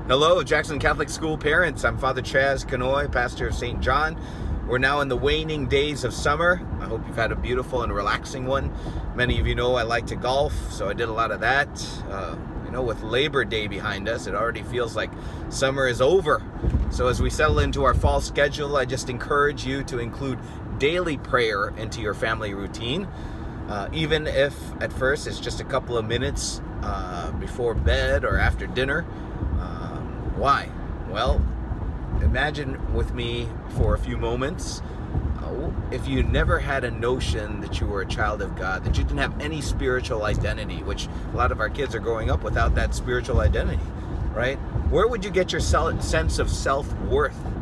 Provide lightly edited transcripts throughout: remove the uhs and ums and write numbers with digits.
Hello, Jackson Catholic School parents. I'm Father Chaz Canoy, pastor of St. John. We're now in the waning days of summer. I hope you've had a beautiful and relaxing one. Many of you know I like to golf, so I did a lot of that. With Labor Day behind us, it already feels like summer is over. So as we settle into our fall schedule, I just encourage you to include daily prayer into your family routine. Even if at first it's just a couple of minutes before bed or after dinner. Why? Well, imagine with me for a few moments, if you never had a notion that you were a child of God, that you didn't have any spiritual identity, which a lot of our kids are growing up without that spiritual identity, right? Where would you get your sense of self-worth?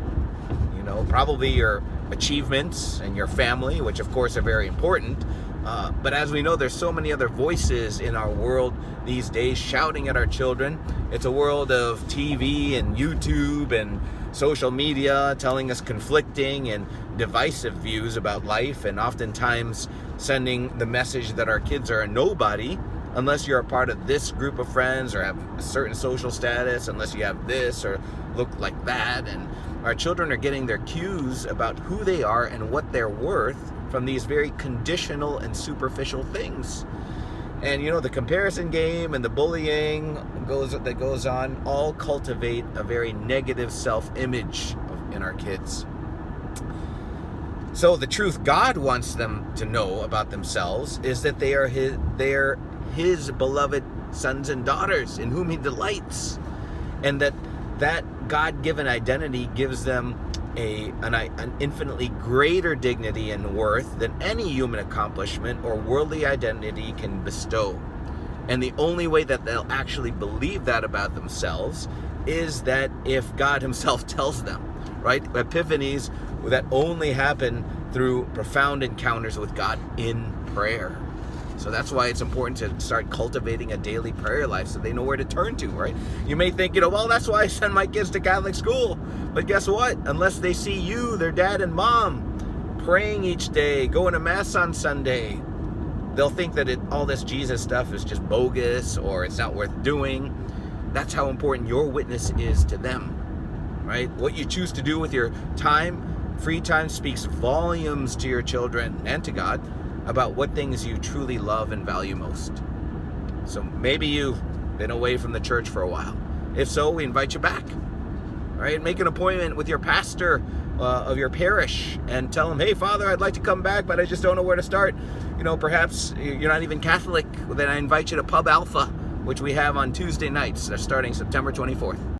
Probably your achievements and your family, which of course are very important. But as we know, there's so many other voices in our world these days shouting at our children. It's a world of TV and YouTube and social media telling us conflicting and divisive views about life, and oftentimes sending the message that our kids are a nobody unless you're a part of this group of friends or have a certain social status, unless you have this or look like that. And our children are getting their cues about who they are and what they're worth from these very conditional and superficial things. And the comparison game and the bullying that goes on all cultivate a very negative self-image in our kids. So the truth God wants them to know about themselves is that they are his beloved sons and daughters in whom he delights, and that God-given identity gives them an infinitely greater dignity and worth than any human accomplishment or worldly identity can bestow. And the only way that they'll actually believe that about themselves is that if God himself tells them, right? Epiphanies that only happen through profound encounters with God in prayer. So that's why it's important to start cultivating a daily prayer life so they know where to turn to, right? You may think, well, that's why I send my kids to Catholic school. But guess what? Unless they see you, their dad and mom, praying each day, going to Mass on Sunday, they'll think that all this Jesus stuff is just bogus or it's not worth doing. That's how important your witness is to them, right? What you choose to do with your time, free time, speaks volumes to your children and to God about what things you truly love and value most. So maybe you've been away from the church for a while. If so, we invite you back. All right, make an appointment with your pastor of your parish and tell him, hey, Father, I'd like to come back, but I just don't know where to start. Perhaps you're not even Catholic. Then I invite you to Pub Alpha, which we have on Tuesday nights, starting September 24th.